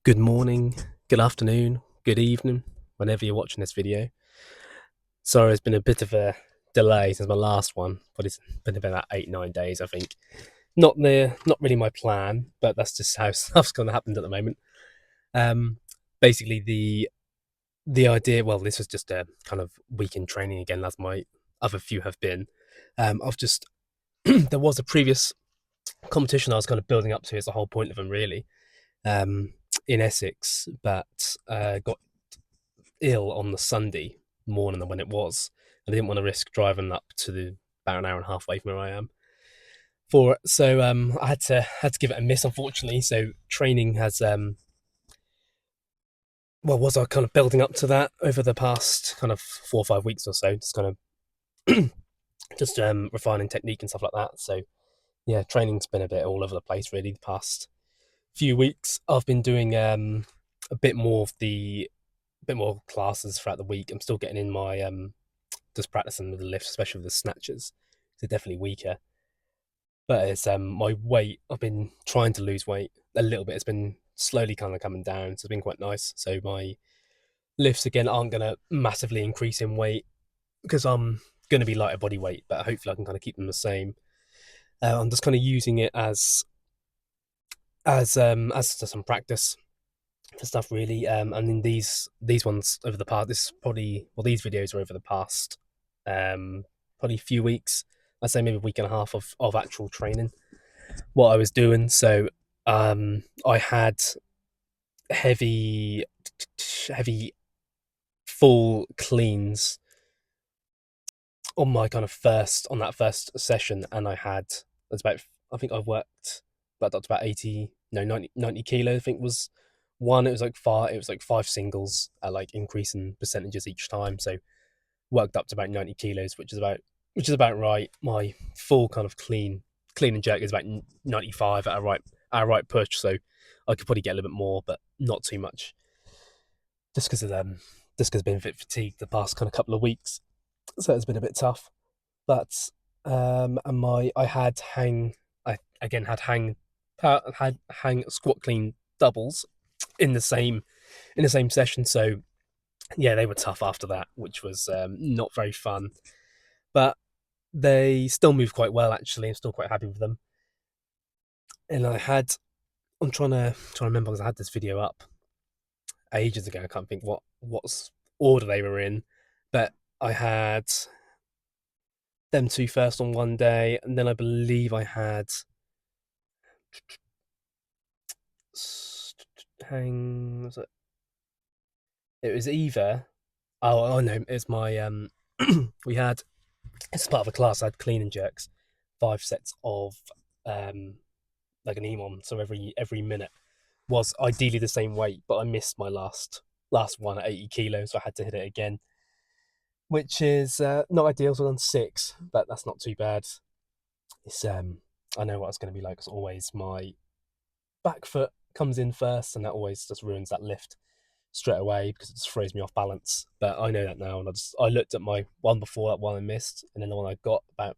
Good morning, good afternoon, good evening, whenever you're watching this video. Sorry, it's been a bit of a delay since my last one, but it's been about 8-9 days, I think. Not really my plan, but that's just how stuff's going to happen at the moment. Um, Basically, the idea. Well, this was just a kind of weekend training again, as my other few have been. I've just there was a previous competition I was kind of building up to. It's the whole point of them, really. In Essex, but got ill on the Sunday morning than when it was. I didn't want to risk driving up to about an hour and a half away from where I am for it. So I had to give it a miss, unfortunately. So training has was I kind of building up to that over the past kind of 4 or 5 weeks or so, just kind of just refining technique and stuff like that. So yeah, training's been a bit all over the place really the past few weeks. I've been doing a bit more of the bit more classes throughout the week. I'm still getting in my just practicing with the lifts, especially with the snatches. They're definitely weaker. But it's my weight. I've been trying to lose weight a little bit. It's been slowly kind of coming down, so it's been quite nice. So my lifts again aren't going to massively increase in weight because I'm going to be lighter body weight, but hopefully I can kind of keep them the same. I'm just kind of using it as just some practice for stuff really. And then these ones over the past, this is probably these videos are over the past probably a few weeks. I'd say maybe a week and a half of actual training, what I was doing. So I had heavy heavy full cleans on my kind of on that first session, and it's about, I think I worked about up to about 80 no 90 kilos, I think was one. It was like five singles at like increasing percentages each time, so worked up to about 90 kilos, which is about right. My full kind of clean and jerk is about 95 at a right push, so I could probably get a little bit more, but not too much, just because of them, just because I've been a bit fatigued the past kind of couple of weeks, so it's been a bit tough. But and my I again had hang squat clean doubles in the same session, so yeah, they were tough after that, which was not very fun. But they still move quite well, actually. I'm still quite happy with them. And I'm trying to remember because I had this video up ages ago. I can't think what's order they were in, but I had them two first on one day, and then I believe I had hang. It was either. Oh no, it's my we had, as part of a class, I had clean and jerks, 5 sets of um like an EMOM, so every minute was ideally the same weight, but I missed my last one at 80 kilos, so I had to hit it again, which is not ideal. So I've done six, but that's not too bad. It's I know what it's going to be like. As always, my back foot comes in first, and that always just ruins that lift straight away because it just throws me off balance. But I know that now, and I looked at my one before that one I missed, and then the one I got about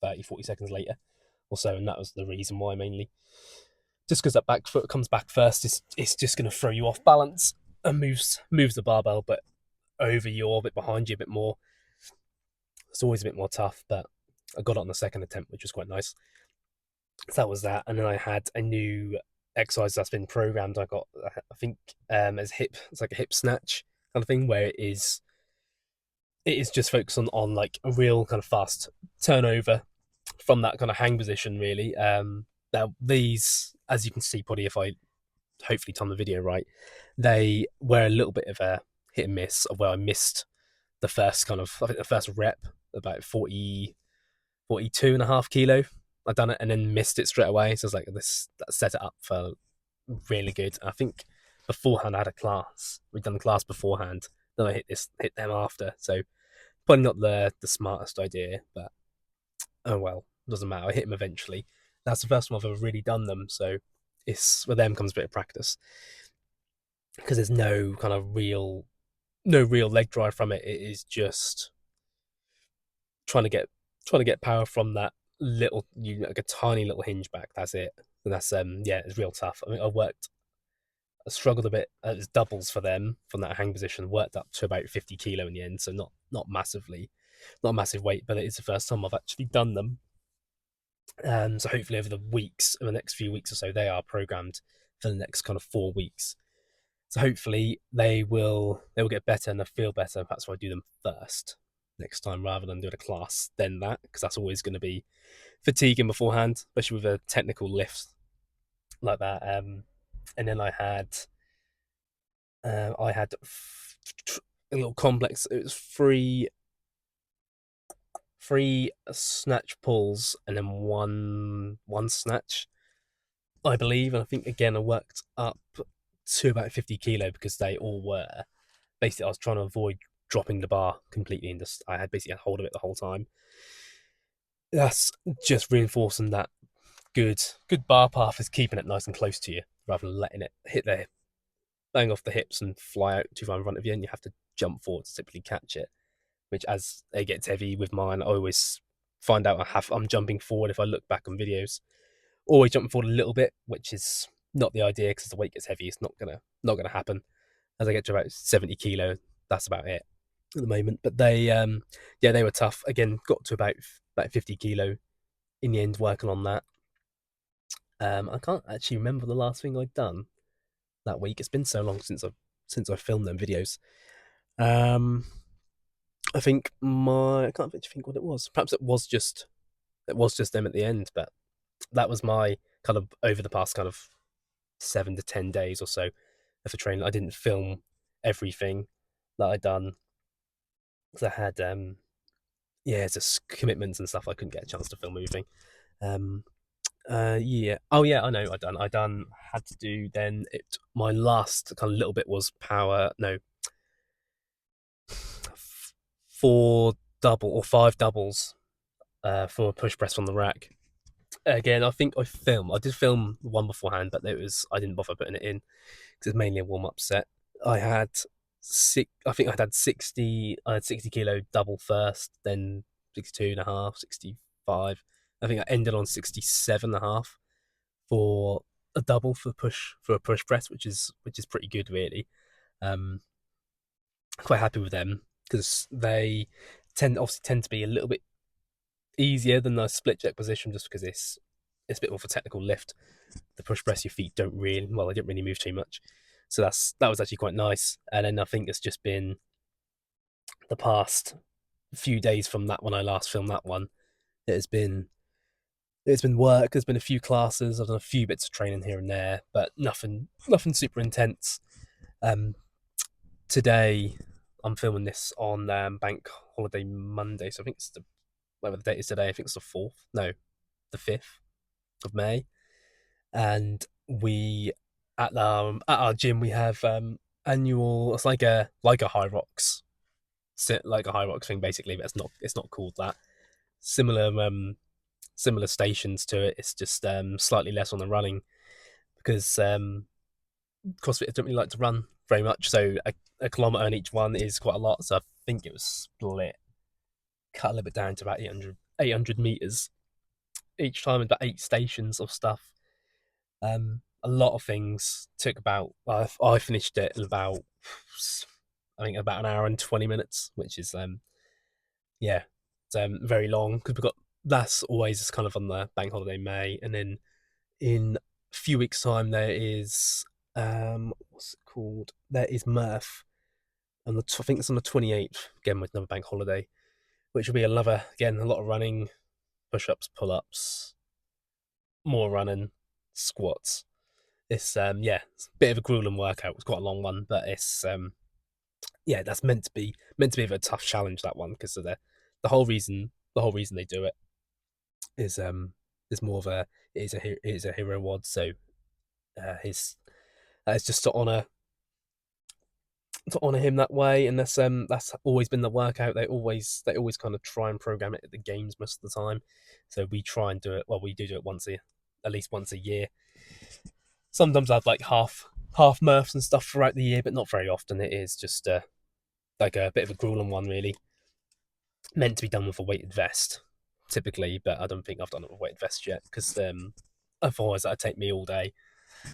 30-40 seconds later or so, and that was the reason why mainly. Just because that back foot comes back first, it's just going to throw you off balance and moves the barbell, but over you or a bit behind you a bit more. It's always a bit more tough, but I got it on the second attempt, which was quite nice. So that was that, and then I had a new exercise that's been programmed. I got, I think, as hip. It's like a hip snatch kind of thing where it is just focused on like a real kind of fast turnover from that kind of hang position, really. Now these, as you can see, probably if I hopefully time the video right, they were a little bit of a hit and miss of where I missed the first kind of, I think the first rep, about 42 and a half kilo. I done it and then missed it straight away. So it's like this, that set it up for really good. I think beforehand I had a class. We'd done the class beforehand. Then I hit them after. So probably not the smartest idea, but oh well, doesn't matter. I hit them eventually. That's the first time I've ever really done them. So it's, with them comes a bit of practice because there's no real leg drive from it. It is just trying to get power from that little, like a tiny little hinge back. That's it. And that's yeah, it's real tough. I mean, I worked I struggled a bit. It was doubles for them from that hang position. Worked up to about 50 kilo in the end, so not massively, not a massive weight, but it is the first time I've actually done them. So hopefully over the next few weeks or so, they are programmed for the next kind of 4 weeks. So hopefully they will get better and they'll feel better. That's why I do them first next time rather than doing a class then that, because that's always going to be fatiguing beforehand, especially with a technical lift like that. And then I had a little complex. It was three snatch pulls and then one snatch, I believe. And I think again I worked up to about 50 kilo because they all were basically I was trying to avoid dropping the bar completely and just I had basically a hold of it the whole time. That's just reinforcing that good bar path is keeping it nice and close to you rather than letting it hit the bang off the hips and fly out too far in front of you, and you have to jump forward to typically catch it. Which, as it gets heavy with mine, I always find out I'm jumping forward if I look back on videos. Always jumping forward a little bit, which is not the idea because the weight gets heavy. It's not gonna happen. As I get to about 70 kilo, that's about it at the moment. But yeah, they were tough. Again, got to about 50 kilo in the end, working on that. I can't actually remember the last thing I'd done that week. It's been so long since I filmed them videos. Um, I think I can't actually think what it was. Perhaps it was just them at the end, but that was my kind of over the past kind of 7 to 10 days or so of the training. I didn't film everything that I'd done because I had yeah, just commitments and stuff. I couldn't get a chance to film everything. Um, yeah. Oh yeah, I know. I done had to do then. It my last kind of little bit was power. No, four double or five doubles for a push press on the rack. Again, I think I did film one beforehand, but I didn't bother putting it in because it's mainly a warm up set. I had I think I had 60. I had 60 kilo double first, then 62 and a half, 65. I think I ended on 67 and a half for a double for a push press, which is pretty good really. Um, quite happy with them because they tend to be a little bit easier than the split jack position just because it's a bit more of a technical lift. The push press, your feet don't really they didn't really move too much, so that was actually quite nice. And then I think it's just been the past few days from that when I last filmed that one. It has been it's been work. There's been a few classes. I've done a few bits of training here and there, but nothing super intense. Um, Today I'm filming this on bank holiday Monday, so I think it's whatever the date is today. I think it's the 4th. No, the 5th of May, and we at our gym we have annual. It's like a high rocks, like a high rocks thing basically, but it's not called that. Similar stations to it. It's just slightly less on the running because CrossFit don't really like to run very much, so a kilometre on each one is quite a lot. So I think it was cut a little bit down to about 800 meters each time, and about 8 stations of stuff. A lot of things took about. I finished it in I think about an hour and 20 minutes, which is yeah, it's very long because we've got that's always kind of on the bank holiday May, and then in a few weeks' time there is what's it called? There is Murph, and I think it's on the 28th again with another bank holiday, which will be another again a lot of running, push ups, pull ups, more running, squats. It's yeah, it's a bit of a grueling workout. It's quite a long one, but it's yeah, that's meant to be a tough challenge, that one, because of the whole reason they do it is more of a it is a hero wad. So his it's just to honor him that way, and that's always been the workout. They always kind of try and program it at the games most of the time. So we try and do it. Well, we do it at least once a year. Sometimes I have like half Murphs and stuff throughout the year, but not very often. It is just like a bit of a grueling one, really. Meant to be done with a weighted vest, typically, but I don't think I've done it with a weighted vest yet because otherwise that'd take me all day.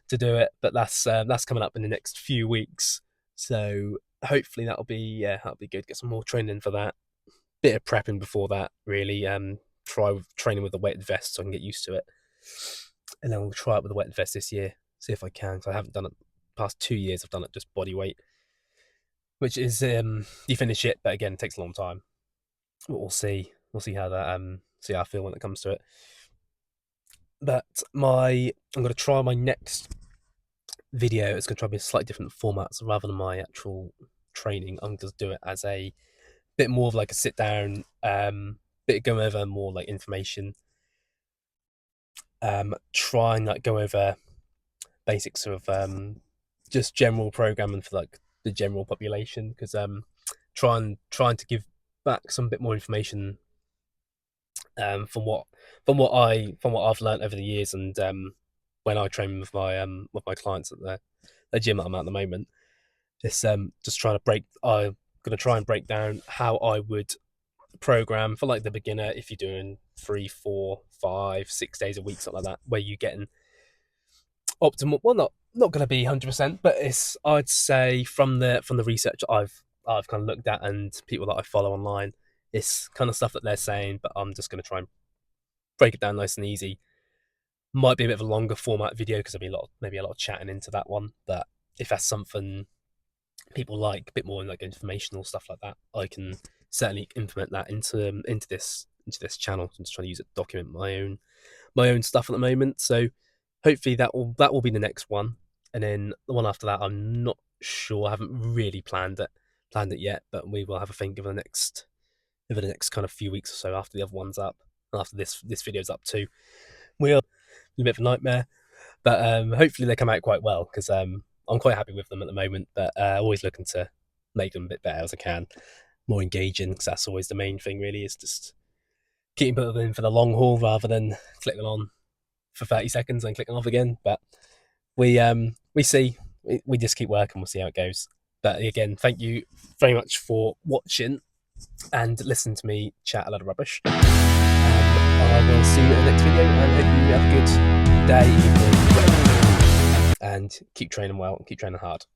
to do it, but that's coming up in the next few weeks. So hopefully that'll be good. Get some more training for that. Bit of prepping before that, really. Try training with the weighted vest so I can get used to it, and then we'll try it with the weighted vest this year. See if I can. Because I haven't done it past 2 years. I've done it just body weight, which is you finish it, but again, it takes a long time. But we'll see. We'll see how that see how I feel when it comes to it. But I'm going to try my next video. It's going to try to be a slightly different format, so rather than my actual training, I'm going to do it as a bit more of like a sit down, bit going over more like information. Try and like go over basics of just general programming for like the general population, because trying to give back some bit more information from what I've learned over the years, and when I train with my clients at the gym that I'm at the moment. Just trying to I'm gonna try and break down how I would program for like the beginner if you're doing 3, 4, 5, 6 days a week, something like that, where you're getting optimal. Well, not going to be 100%, but it's, I'd say from the research I've kind of looked at and people that I follow online, it's kind of stuff that they're saying. But I'm just going to try and break it down nice and easy. Might be a bit of a longer format video because there'll be maybe a lot of chatting into that one. But if that's something people like, a bit more like informational stuff like that, I can certainly implement that into this channel. I'm just trying to use it to document my own stuff at the moment. So hopefully that will be the next one, and then the one after that, I'm not sure. I haven't really planned it yet, but we will have a think over the next kind of few weeks or so after the other one's up, after this video's up too. We'll a bit of a nightmare, but hopefully they come out quite well, because I'm quite happy with them at the moment. But always looking to make them a bit better as I can, more engaging, because that's always the main thing. Really, is just keeping them in for the long haul rather than clicking on for 30 seconds and clicking off again. But we see, we just keep working. We'll see how it goes. But again, thank you very much for watching and listening to me chat a lot of rubbish. I will see you in the next video, and hope you have a good day, evening, and keep training well, keep training hard.